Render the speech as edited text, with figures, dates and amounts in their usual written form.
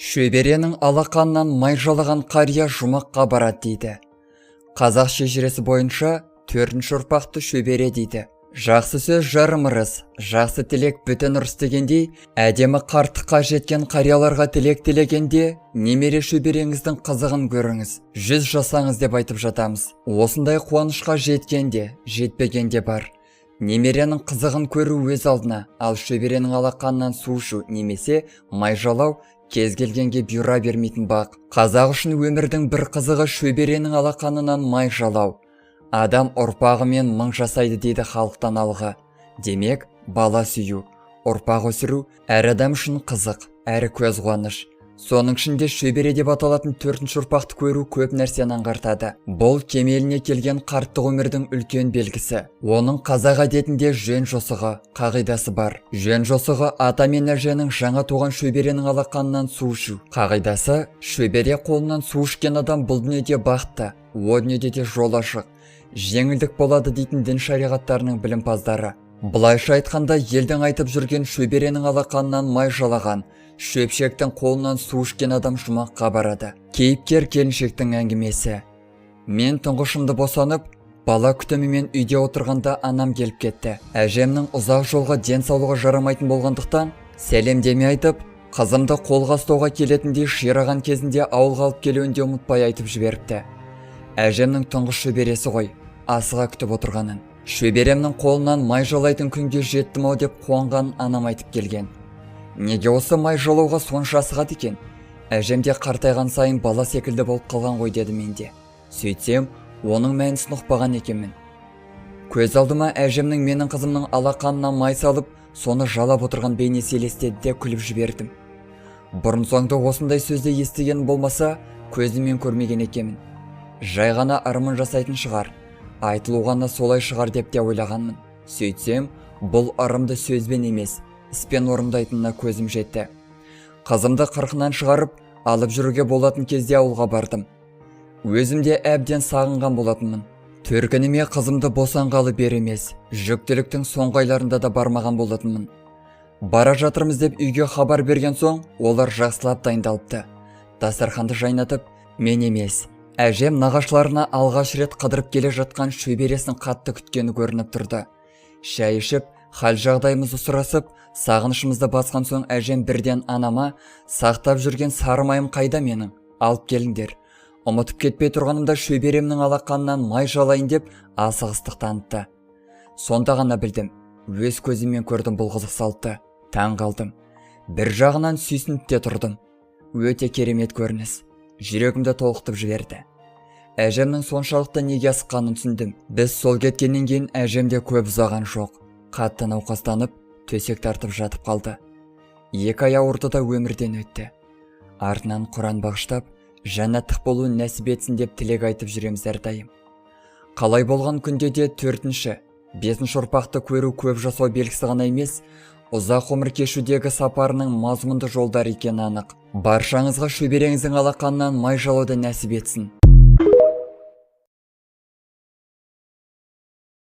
Шөберенің алақанынан май жалаған қария жұмаққа барады дейді. Қазақ шежіресі бойынша 4-ші ұрпақты шөбере дейді. Жақсы сөз жарым ырыс, жақсы тілек бүтін ырыс дегендей, әдемі қарттыққа жеткен қарияларға тілек тілегенде, немере шөбереңіздің қызығын көріңіз, 100 жасаңыз деп айтып жатамыз. Осындай қуанышқа жеткенде, жетпегенде бар. Немеренің қызығын көру өз алдына, ал шөберенің алақанынан су ішу немесе май жалау кез келгенге бұйыра бермейтін бақ. Қазақ үшін өмірдің бір қызығы шөберенің алақанынан май жалау. Адам ұрпағымен мың жасайды дейді халықтан алғы. Демек, бала сүю, ұрпақ өсіру әр адам үшін қызық, әрі көз қуаныш. Соның ішінде шөбере деп аталатын 4-ші ұрпақты көру көп нәрсені аңғартады. Бұл кемеліне келген қарттық өмірдің үлкен белгісі. Оның қазақ әдетінде жөн жосығы қағидасы бар. Жөн жосығы ата мен әженің жаңа туған шөберенің алақанынан су ішу қағидасы. Шөбере қолынан су ішкен адам бұл дүниеде бақытты, о дүниеде де жол ашық, жеңілдік болады дейтін дін шариғаттарының білімпаздары. Былайша айтқанда, елдің айтып жүрген шөберенің алақанынан май жалаған, шөпшектің қолынан су ішкен адам жұмаққа барады. Кейіпкер келіншектің әңгімесі. Мен тұңғышымды босанып, бала күтімімен үйде отырғанда анам келіп кетті. Әжемнің ұзақ жолға денсаулығы жарамайтын болғандықтан, сәлемдеме айтып, қызымды қолға ұстауға келетіндей шираған кезінде ауылға алып келуінде ұмытпай айтып жіберіпті. Әжемнің тұңғыш шөбересі ғой, асыға күтіп отырғанын. Шөберемнің қолынан май жалайтын күнге жеттім ау деп қуанған анам айтып келген. Неге осы май жалауға сонша асығады екен? Әжем де қартайған сайын бала секілді болып қалған ғой деді менде. Сөйтсем, оның мәнісін ұқпаған екенмін. Көз алдыма әжемнің менің қызымның алақанына май салып, соны жалап отырған бейнесі елестеді де күліп жібердім. Бұрын соңды осындай сөзді естіген болмаса, көзіммен көрмеген екенмін. Жай ғана ырымын жасайтын шығар, айтылу ғана солай шығар деп те ойлағанмын. Сөйтсем, бұл ырымды сөзбен емес, іспен орындайтынына көзім жетті. Қызымды қырқынан шығарып, алып жүруге болатын кезде ауылға бардым. Өзімде әбден сағынған болатынмын. Төркініме қызымды босанғалы бер емес, жүктіліктің соңғы айларында да бармаған болатынмын. Бара жатырмыз деп үйге хабар берген соң, олар жақсылап дайындалыпты. Дастарханды жайнатып, мен емес, әжем нағашыларына алғаш рет қыдырып келе жатқан шөбересін қатты күткені көрініп тұрды. Шай ішіп, хал жағдайымызды сұрасып, сағынышымызды басқан соң әжем бірден анама, сақтап жүрген сары майым қайда менің? Алып келіңдер. Ұмытып кетпей тұрғанымда шөберемнің алақанынан май жалайын деп асығыстық танытты. Сонда ғана білдім, өз көзіммен көрдім бұл қызық салтты. Таң қалдым. Бір жағынан сүйсініп те тұрдым. Өте керемет көрініс. Жүрегімді толқытып жіберді. Әжемнің соншалықты неге асыққанын түсіндім. Біз сол кеткеннен кейін әжем де көп ұзаған жоқ. Қатты науқастанып, төсек тартып жатып қалды. 2 ай ауырды да өмірден өтті. Артынан Құран бағыштап, жәннаттық болуын нәсіп етсін деп тілек айтып жүреміз әрдайым. Қалай болған күнде де 4-ші, 5-ші ұрпақты көру көп жасау белгісі ғана емес, ұзақ ғұмыр кешудегі сапарының мазмұнды жолдары екені анық. Баршаңызға шөбереңіздің алақанынан май жалауды нәсіп етсін.